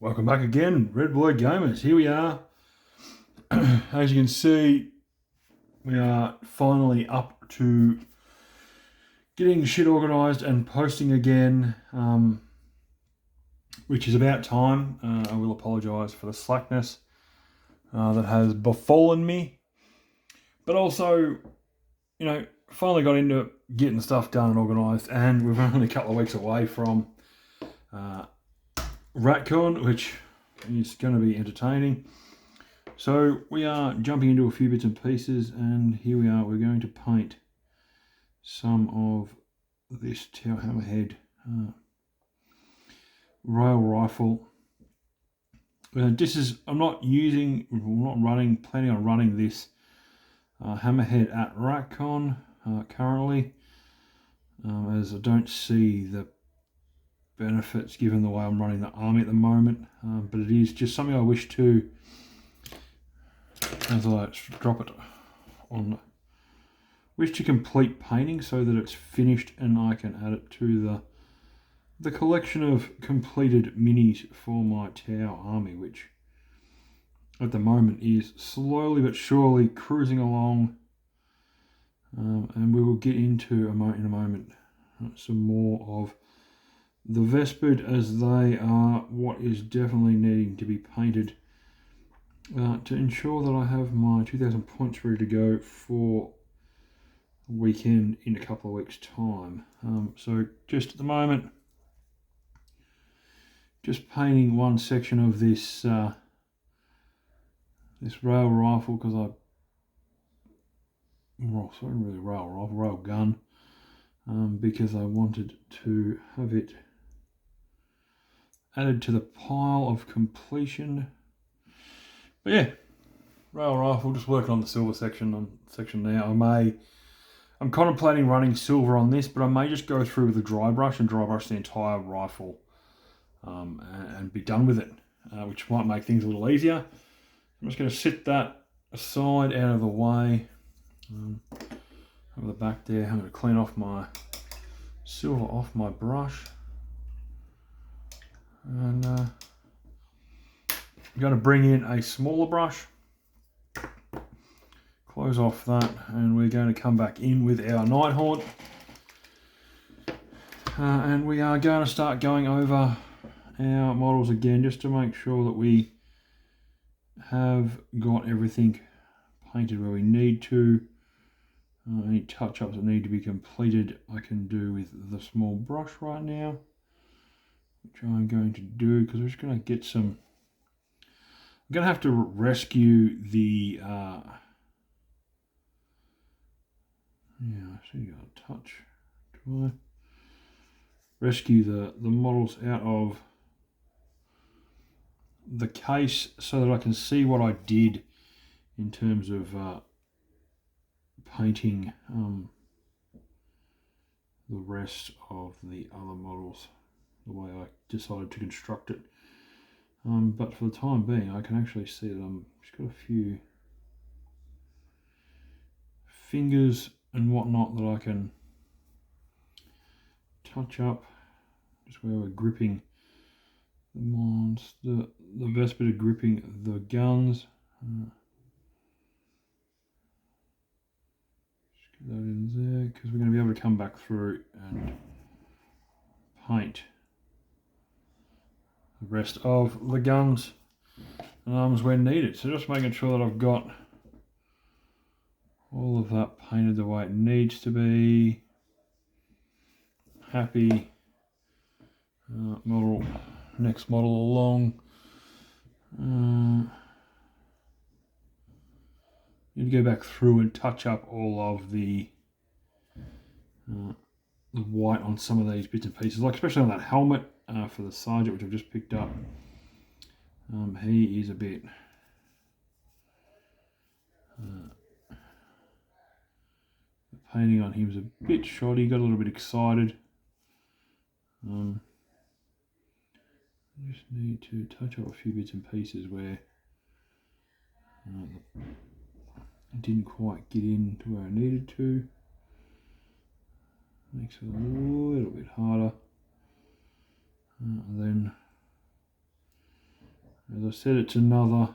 Welcome back again, Red Boy Gamers. Here we are. As you can see, we are finally up to getting shit organised and posting again, which is about time. I will apologise for the slackness that has befallen me. But also, finally got into getting stuff done and organised, and we're only a couple of weeks away from Ratcon, which is going to be entertaining. So we are jumping into a few bits and pieces, and here we are. We're going to paint some of this tail hammerhead rail rifle. This is planning on running this hammerhead at Ratcon currently, as I don't see the benefits given the way I'm running the army at the moment, but it is just something I wish to, as I drop it on, wish to complete painting so that it's finished and I can add it to the collection of completed minis for my Tau army, which at the moment is slowly but surely cruising along, and we will get into in a moment some more of the vespid, as they are what is definitely needing to be painted to ensure that I have my 2,000 points ready to go for a weekend in a couple of weeks' time. So just at the moment, just painting one section of this this rail rifle, because rail gun, because I wanted to have it added to the pile of completion. But yeah, rail rifle, just working on the silver section now. I'm contemplating running silver on this, but I may just go through with a dry brush and dry brush the entire rifle and be done with it, which might make things a little easier. I'm just going to sit that aside, out of the way, over the back there. I'm going to clean off my silver off my brush, and I'm going to bring in a smaller brush, close off that, and we're going to come back in with our Nighthaunt, and we are going to start going over our models again, just to make sure that we have got everything painted where we need to. Any touch-ups that need to be completed I can do with the small brush right now, which I'm going to do, because we're just going to get some. I'm going to have to rescue the I see you got a touch. Do I rescue the models out of the case so that I can see what I did in terms of painting the rest of the other models the way I decided to construct it. But for the time being, I can actually see that I'm just got a few fingers and whatnot that I can touch up, just where we're gripping the vespid of gripping the guns. Just get that in there, because we're going to be able to come back through and paint the rest of the guns and arms when needed. So just making sure that I've got all of that painted the way it needs to be. Happy. Next model along. Need to go back through and touch up all of the white on some of these bits and pieces, like especially on that helmet for the sergeant, which I've just picked up. He is a bit the painting on him was a bit shoddy, got a little bit excited. I just need to touch up a few bits and pieces where I didn't quite get in to where I needed to. Makes it a little bit harder. And then As I said, it's another,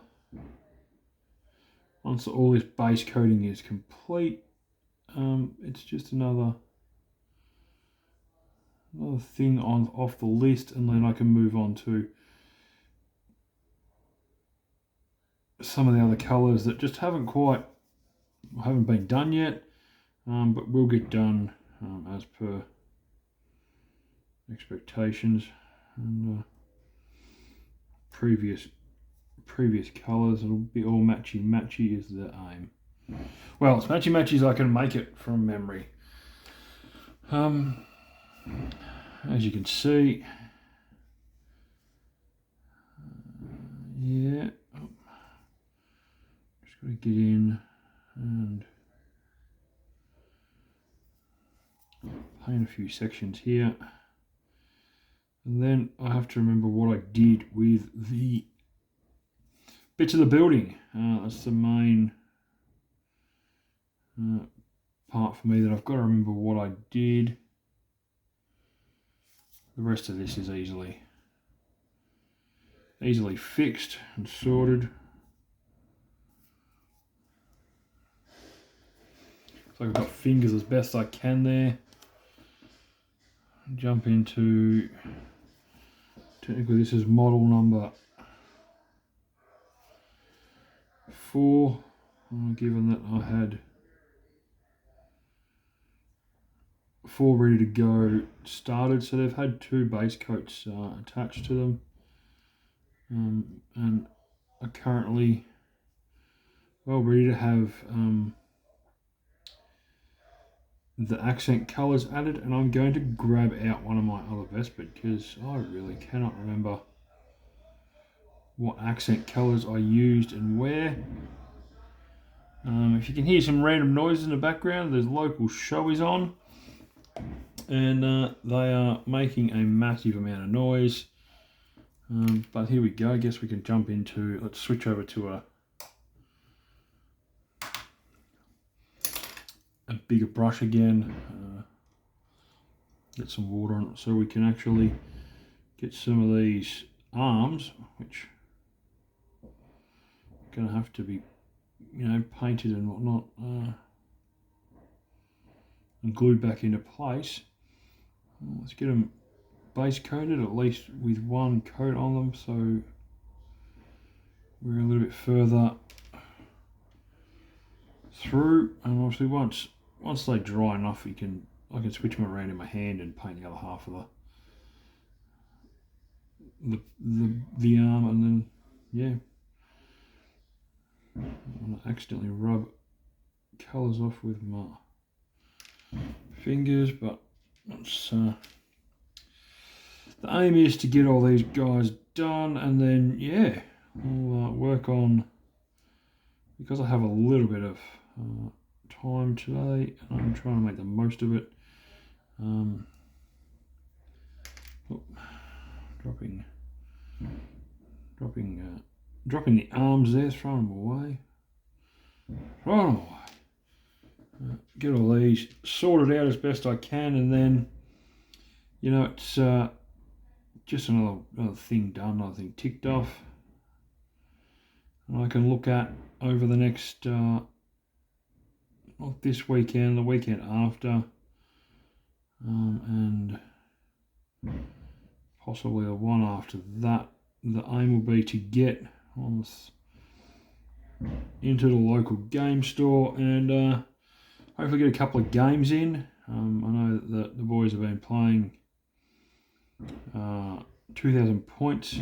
once all this base coating is complete, it's just another thing off the list, and then I can move on to some of the other colours that just haven't been done yet, but will get done as per expectations and previous colours. It'll be all matchy is the aim. Well, as matchy as I can make it from memory. As you can see, yeah, just got to get in and paint a few sections here, and then I have to remember what I did with the bits of the building. That's the main part for me, that I've got to remember what I did. The rest of this is easily fixed and sorted. So I've got fingers as best I can there. Jump into, technically this is model number 4, given that I had 4 ready to go started, so they've had 2 base coats attached to them, and are currently ready to have the accent colours added. And I'm going to grab out one of my other vespid, because I really cannot remember what accent colours I used and where. If you can hear some random noises in the background, there's local showies on, and they are making a massive amount of noise. But here we go. I guess we can jump into, let's switch over to a bigger brush again, get some water on it so we can actually get some of these arms, which are going to have to be, painted and whatnot, and glued back into place. Let's get them base coated, at least with one coat on them, so we're a little bit further through. And obviously once they dry enough, I can switch them around in my hand and paint the other half of the arm, and then yeah, I'm gonna accidentally rub colours off with my fingers, but it's, the aim is to get all these guys done, and then yeah, I'll work on, because I have a little bit of time today and I'm trying to make the most of it. Dropping the arms there, throwing them away. Get all these sorted out as best I can, and then it's just another thing done, another thing ticked off, and I can look at over the next not this weekend, the weekend after, and possibly the one after that. The aim will be to get into the local game store and hopefully get a couple of games in. I know that the boys have been playing 2,000 points.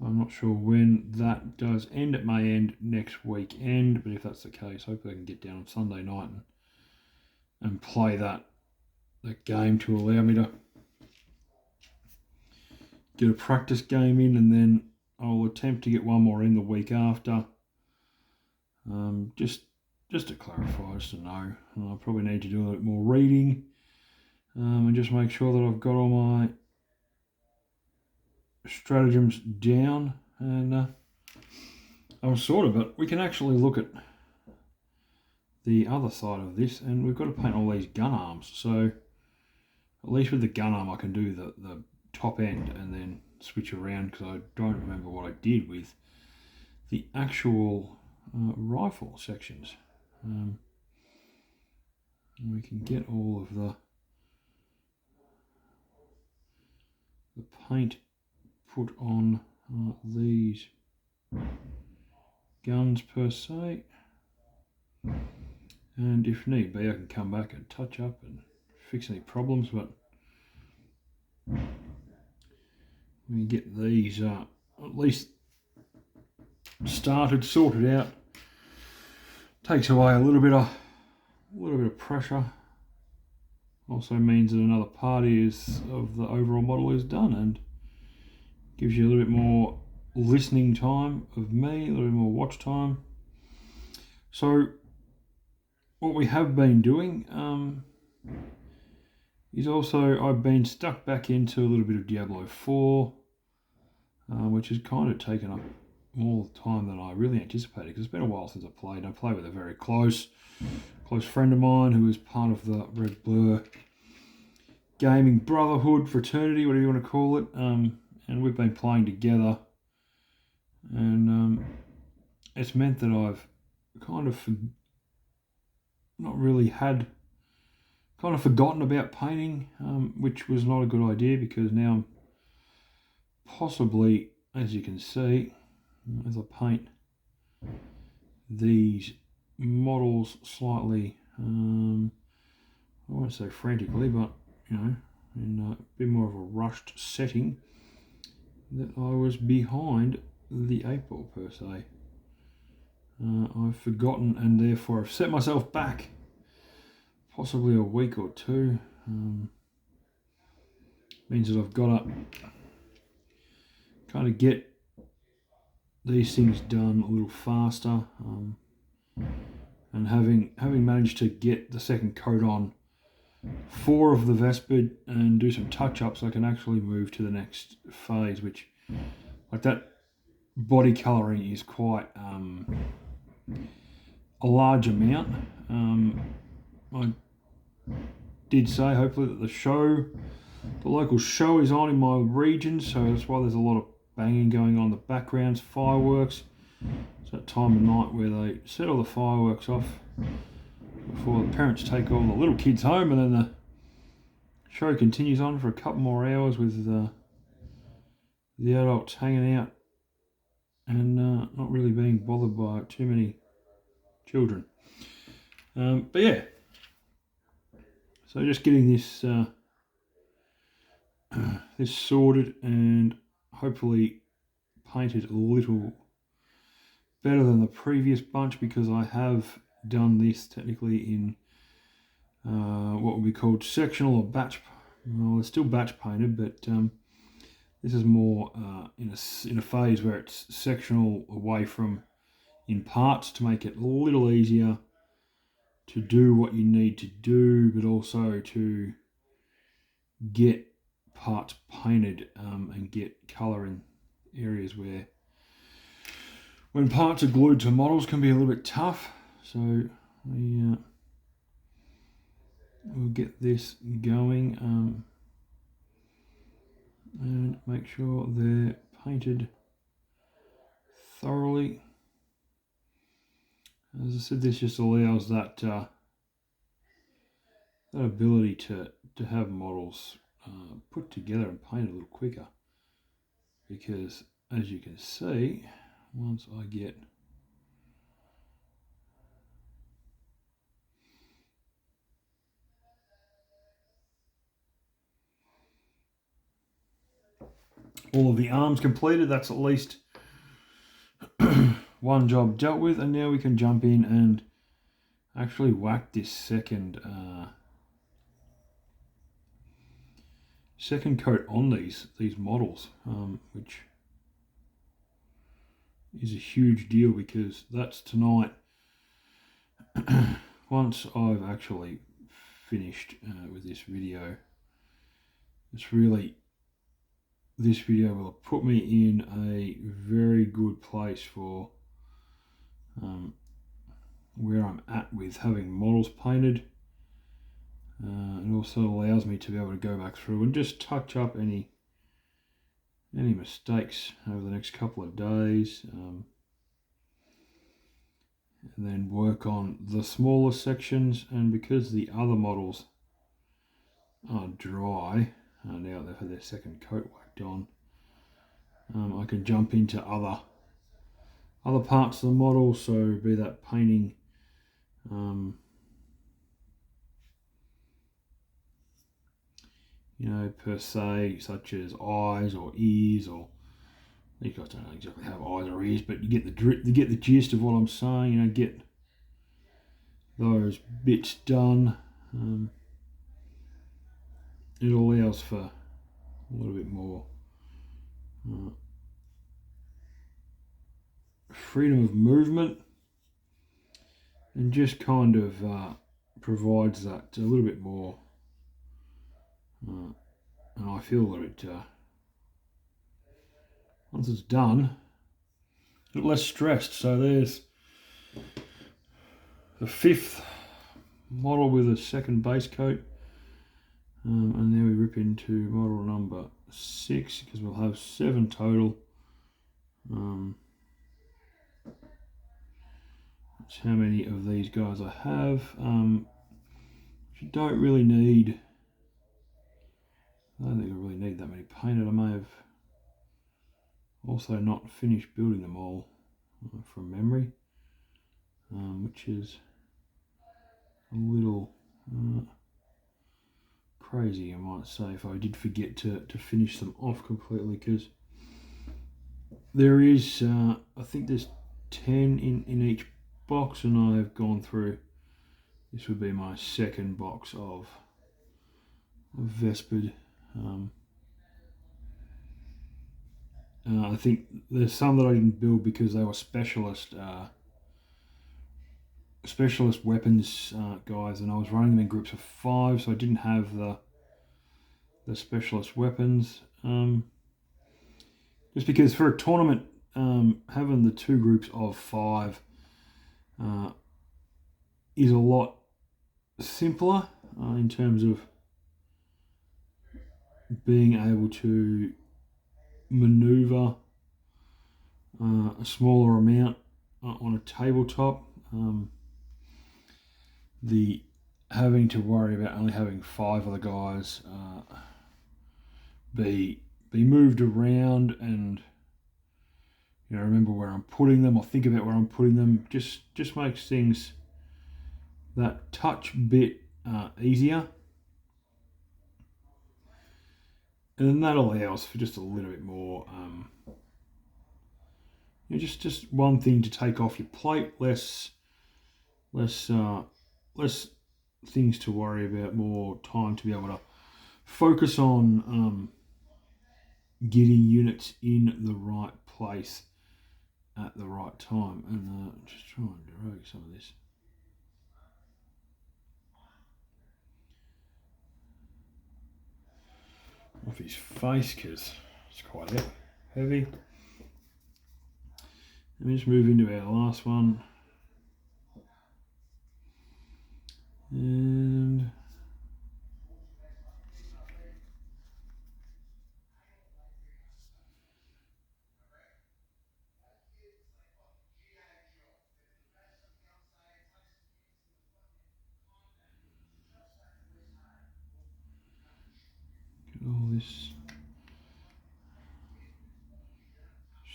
I'm not sure when that does end. It may end next weekend, but if that's the case, hopefully I can get down on Sunday night and play that game to allow me to get a practice game in, and then I'll attempt to get one more in the week after. Just to clarify, just to know. I probably need to do a little bit more reading and just make sure that I've got all my stratagems down, and I'm sort of, but we can actually look at the other side of this, and we've got to paint all these gun arms. So at least with the gun arm I can do the top end and then switch around, because I don't remember what I did with the actual rifle sections. We can get all of the paint put on these guns per se, and if need be I can come back and touch up and fix any problems, but we get these at least started, sorted out. Takes away a little bit of pressure. Also means that another part of the overall model is done, and gives you a little bit more listening time of me, a little bit more watch time. So what we have been doing is also, I've been stuck back into a little bit of Diablo 4, which has kind of taken up more time than I really anticipated, because it's been a while since I played. I play with a very close friend of mine who is part of the Red Blur gaming brotherhood, fraternity, whatever you want to call it, and we've been playing together, and it's meant that I've kind of forgotten about painting, which was not a good idea, because now I'm possibly, as you can see, as I paint these models slightly, I won't say frantically, but in a bit more of a rushed setting, that I was behind the 8-ball per se. I've forgotten, and therefore I've set myself back possibly a week or two. Means that I've got to kind of get these things done a little faster, and having managed to get the second coat on 4 of the vespid and do some touch-ups, I can actually move to the next phase, which, like, that body colouring is quite a large amount. I did say hopefully that the local show is on in my region, so that's why there's a lot of banging going on in the backgrounds, fireworks. It's that time of night where they set all the fireworks off before the parents take all the little kids home, and then the show continues on for a couple more hours with the adults hanging out and not really being bothered by too many children. But yeah, so just getting this this sorted and hopefully painted a little better than the previous bunch, because I have done this technically in what would be called sectional or batch. Well, it's still batch painted, but this is more in a phase where it's sectional away from in parts, to make it a little easier to do what you need to do, but also to get parts painted and get colour in areas where, when parts are glued to models, can be a little bit tough. So we'll get this going and make sure they're painted thoroughly. As I said, this just allows that ability to have models put together and painted a little quicker, because as you can see, once I get all of the arms completed, that's at least one job dealt with, and now we can jump in and actually whack this second coat on these models, which is a huge deal, because that's tonight. Once I've actually finished with this video, this video will put me in a very good place for where I'm at with having models painted. It also allows me to be able to go back through and just touch up any any mistakes over the next couple of days, and then work on the smaller sections. And because the other models are dry, now they've had their second coat whacked on, I can jump into other parts of the model, so be that painting you know, per se, such as eyes or ears, or you guys don't exactly have eyes or ears, but you get the gist of what I'm saying. You know, get those bits done. It allows for a little bit more freedom of movement, and just kind of provides that a little bit more. And I feel a little bit, once it's done, a bit less stressed. So there's the 5th model with a second base coat. And then we rip into model number 6, because we'll have 7 total. That's how many of these guys I have. You don't really need, I don't think I really need that many painted. I may have also not finished building them all from memory, which is a little crazy, I might say, if I did forget to finish them off completely, because there is, I think there's 10 in each box, and I've gone through, this would be my second box of vespid. I think there's some that I didn't build because they were specialist weapons guys, and I was running them in groups of 5, so I didn't have the specialist weapons. Just because for a tournament, having the 2 groups of 5 is a lot simpler in terms of being able to maneuver a smaller amount on a tabletop. The having to worry about only having 5 of the guys be moved around, and you know, remember where I'm putting them, or think about where I'm putting them, just makes things that touch bit easier. And then that allows for just a little bit more, you know, just one thing to take off your plate, less things to worry about, more time to be able to focus on getting units in the right place at the right time. And just try and drag some of this. Off his face, because it's quite heavy. Let me just move into our last one. And get all this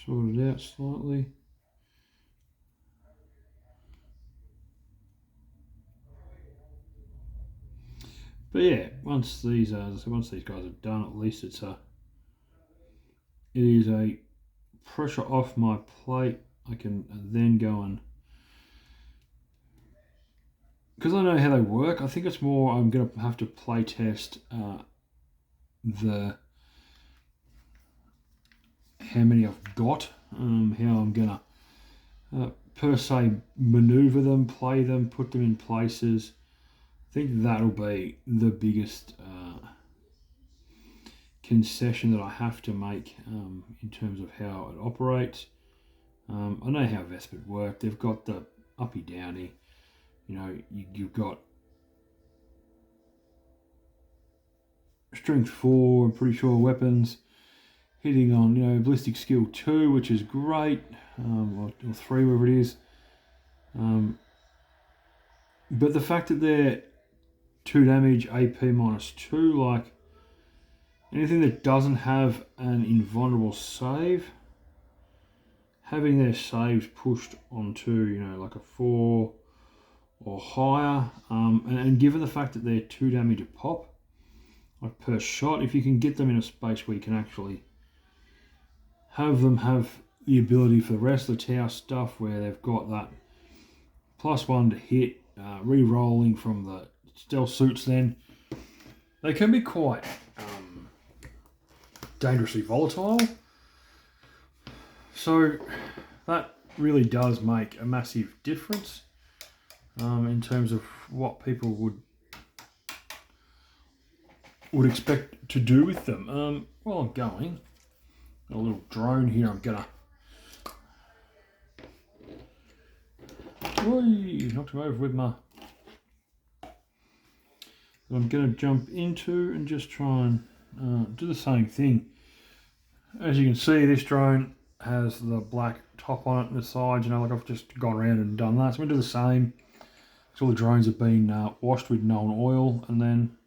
sorted out slightly. But yeah, once these guys are done, at least it is a pressure off my plate. I can then go and, because I know how they work, I think it's more I'm going to have to play test how many I've got, how I'm going to per se maneuver them, play them, put them in places. I think that'll be the biggest concession that I have to make in terms of how it operates. I know how vespid work. They've got the uppy downy. You know, you've got strength 4, I'm pretty sure, weapons, hitting on, you know, ballistic skill 2, which is great, or 3, whatever it is. But the fact that they're 2 damage, AP -2, like anything that doesn't have an invulnerable save, having their saves pushed onto, you know, like a 4 or higher, and given the fact that they're 2 damage a pop, like per shot, if you can get them in a space where you can actually have them have the ability for the rest of the tower stuff, where they've got that +1 to hit, re-rolling from the stealth suits, then they can be quite dangerously volatile. So that really does make a massive difference in terms of what people would expect to do with them. While I'm going, got a little drone here. I'm gonna knocked him over with my. I'm gonna jump into and just try and do the same thing. As you can see, this drone has the black top on it and the sides, you know, like I've just gone around and done that. So I'm going to do the same. So all the drones have been washed with known oil, and then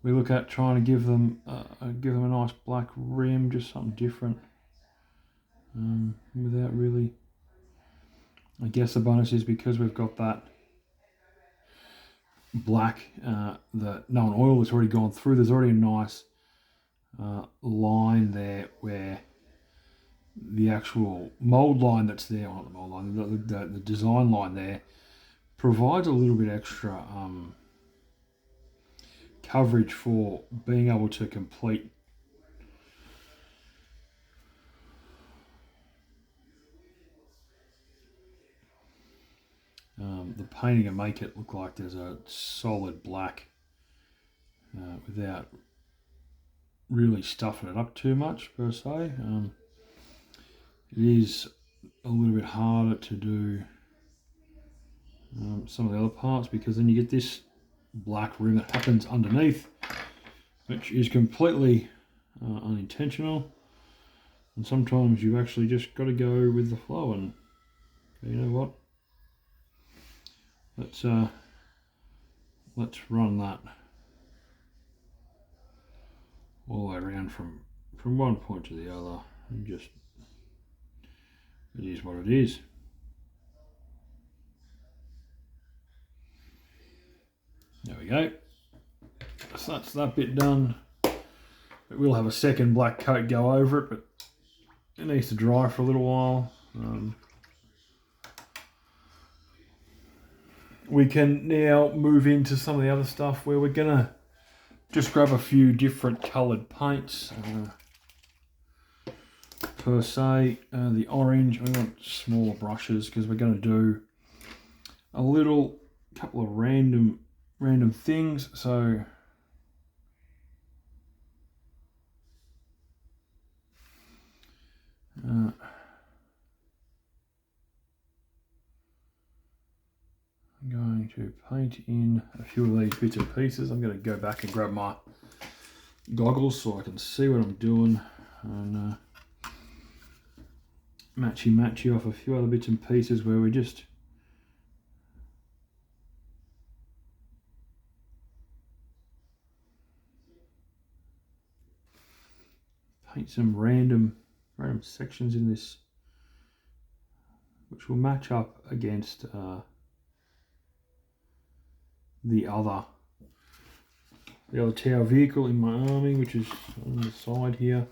we look at trying to give them a nice black rim, just something different, without really. I guess the bonus is because we've got that black, the known oil that's already gone through. There's already a nice line there where the actual mold line that's there, not the mold line, the design line there provides a little bit extra coverage for being able to complete the painting and make it look like there's a solid black without really stuffing it up too much per se. It is a little bit harder to do some of the other parts, because then you get this black rim that happens underneath, which is completely unintentional, and sometimes you've actually just got to go with the flow and, you know what, let's run that all the way around from one point to the other, and just, it is what it is. There we go. So that's that bit done. But we'll have a second black coat go over it, but it needs to dry for a little while. We can now move into some of the other stuff where we're gonna just grab a few different coloured paints per se. The orange, we want smaller brushes because we're going to do a couple of random things. So I'm going to paint in a few of these bits and pieces. I'm going to go back and grab my goggles so I can see what I'm doing, and matchy off a few other bits and pieces where we just paint some random sections in this, which will match up against the other tower vehicle in my army, which is on the side here.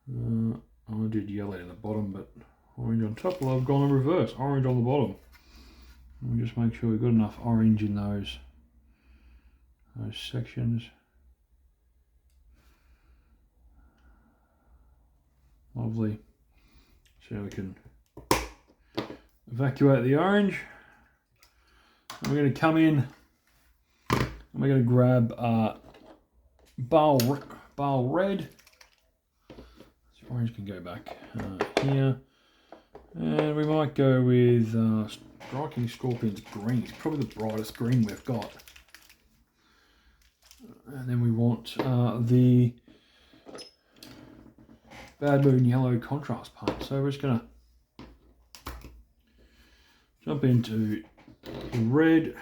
I did yellow in the bottom, but orange on top. Well, I've gone in reverse, orange on the bottom. We'll just make sure we've got enough orange in those sections. Lovely. So we can evacuate the orange. And we're going to come in and we're going to grab Bale Red. So orange can go back here. And we might go with Striking Scorpion's Green. It's probably the brightest green we've got. And then we want the Bad Moon Yellow contrast paint. So we're just going to jump into the red.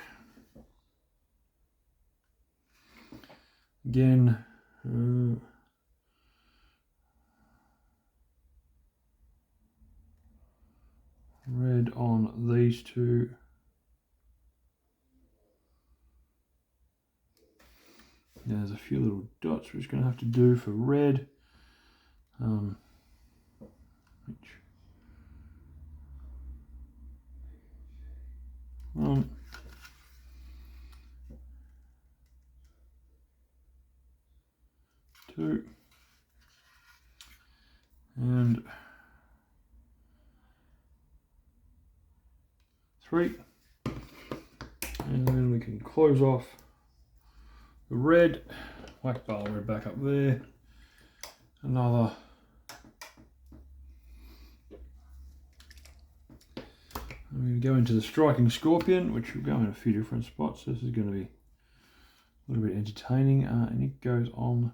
Again, red on these two. There's a few little dots we're just going to have to do for red. One, two, and three. And then we can close off the red, whack bar red back up there. Another I'm going to go into the Striking Scorpion, which will go in a few different spots. This is going to be a little bit entertaining, and it goes on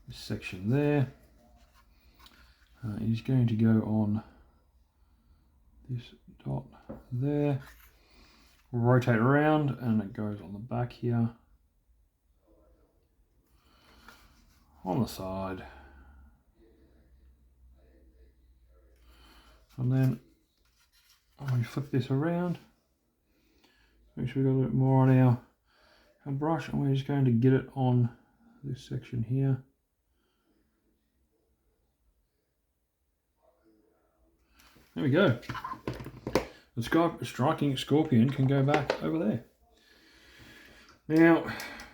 this section there. It is going to go on this dot there. Rotate around, and it goes on the back here, on the side. And then we flip this around, make sure we got a little bit more on our brush, and we're just going to get it on this section here. There we go. The Striking Scorpion can go back over there. Now,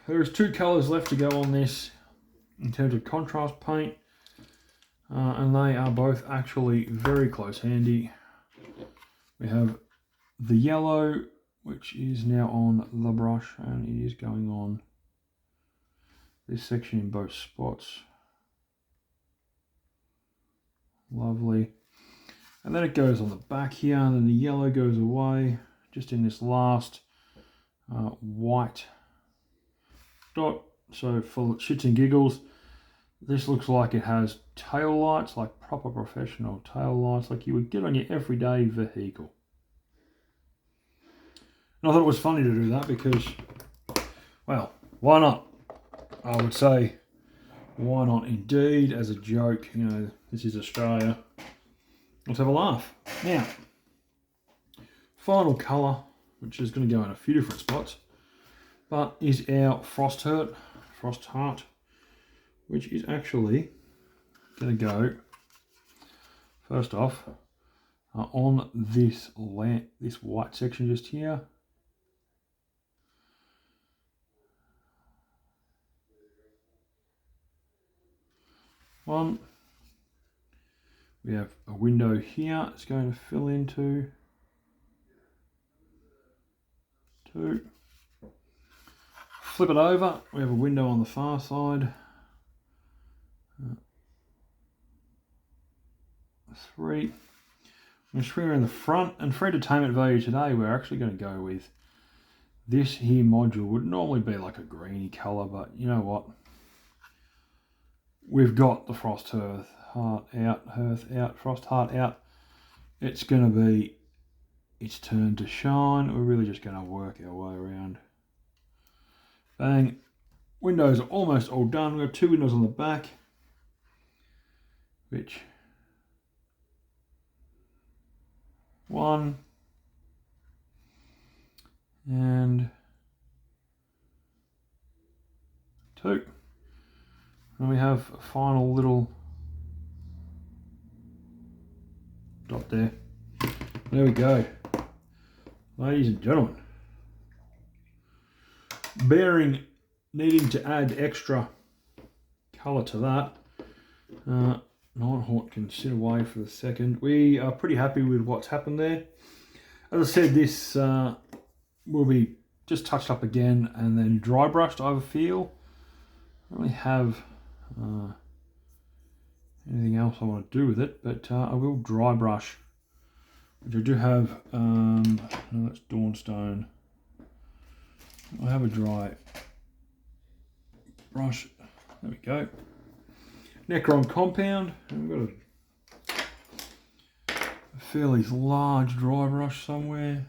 there's two colours left to go on this in terms of contrast paint. And they are both actually very close handy. We have the yellow, which is now on the brush, and it is going on this section in both spots. Lovely. And then it goes on the back here, and then the yellow goes away just in this last white dot. So for shits and giggles, this looks like it has tail lights, like proper professional tail lights, like you would get on your everyday vehicle. And I thought it was funny to do that because, well, why not? I would say, why not indeed, as a joke. You know, this is Australia. Let's have a laugh. Now, final colour, which is going to go in a few different spots, but is our Frost Heart, which is actually going to go first off on this white section just here. One. We have a window here it's going to fill into. Two. Flip it over, we have a window on the far side. Three. I'm going to swing around the front, and for entertainment value today, we're actually going to go with this here module. Would normally be like a greeny colour, but you know what? We've got the Frost Hearth out, Frost Heart out. It's going to be its turn to shine. We're really just going to work our way around. Bang. Windows are almost all done. We've got two windows on the back, which one and two. And we have a final little dot there. There we go. Ladies and gentlemen. Bearing needing to add extra colour to that. Nighthawk can sit away for a second. We are pretty happy with what's happened there. As I said, this will be just touched up again and then dry brushed, I feel. I don't really have anything else I want to do with it, but I will dry brush, which I do have. No, that's Dawnstone. I have a dry brush. There we go. Ratcon compound. I've got a fairly large dry brush somewhere.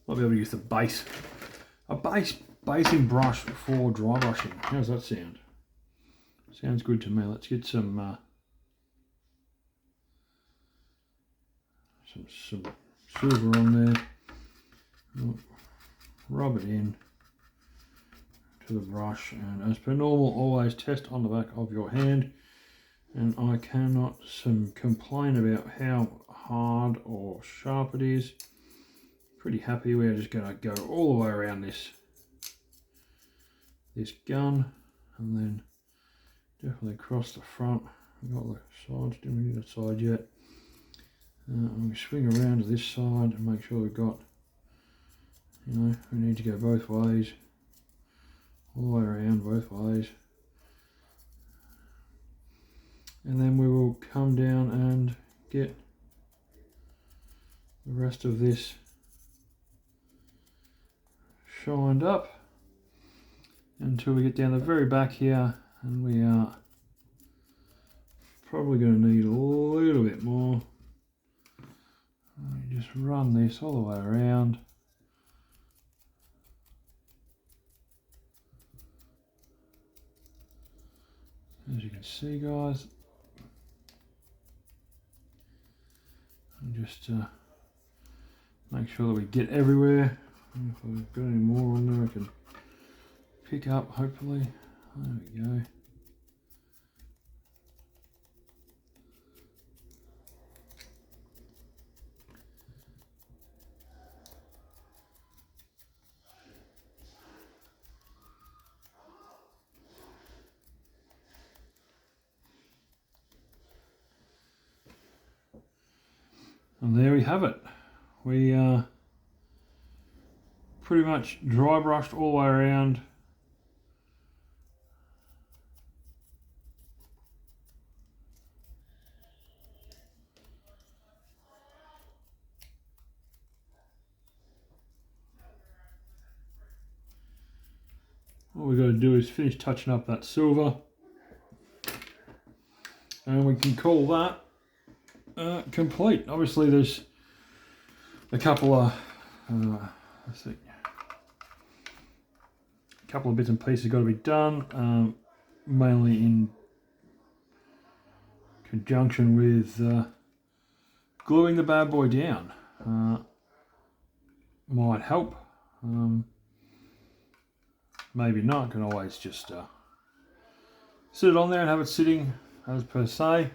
Might be able to use a basing brush for dry brushing. How's that sound? Sounds good to me. Let's get some silver on there. Rub it in to the brush, and as per normal, always test on the back of your hand. And I cannot complain about how hard or sharp it is. Pretty happy. We're just going to go all the way around this gun, and then definitely across the front. We've got the sides. Didn't we need the side yet? We swing around to this side and make sure we've got, you know, we need to go both ways, all the way around both ways, and then we will come down and get the rest of this shined up until we get down the very back here, and we are probably going to need a little bit more. Just run this all the way around. As you can see, guys, and just make sure that we get everywhere. If I've got any more on there I can pick up, hopefully. There we go. And there we have it. We pretty much dry brushed all the way around. All we've got to do is finish touching up that silver, and we can call that complete. Obviously there's a couple of let's see, a couple of bits and pieces got to be done, mainly in conjunction with gluing the bad boy down. Might help, maybe not. Can always just sit it on there and have it sitting as per se.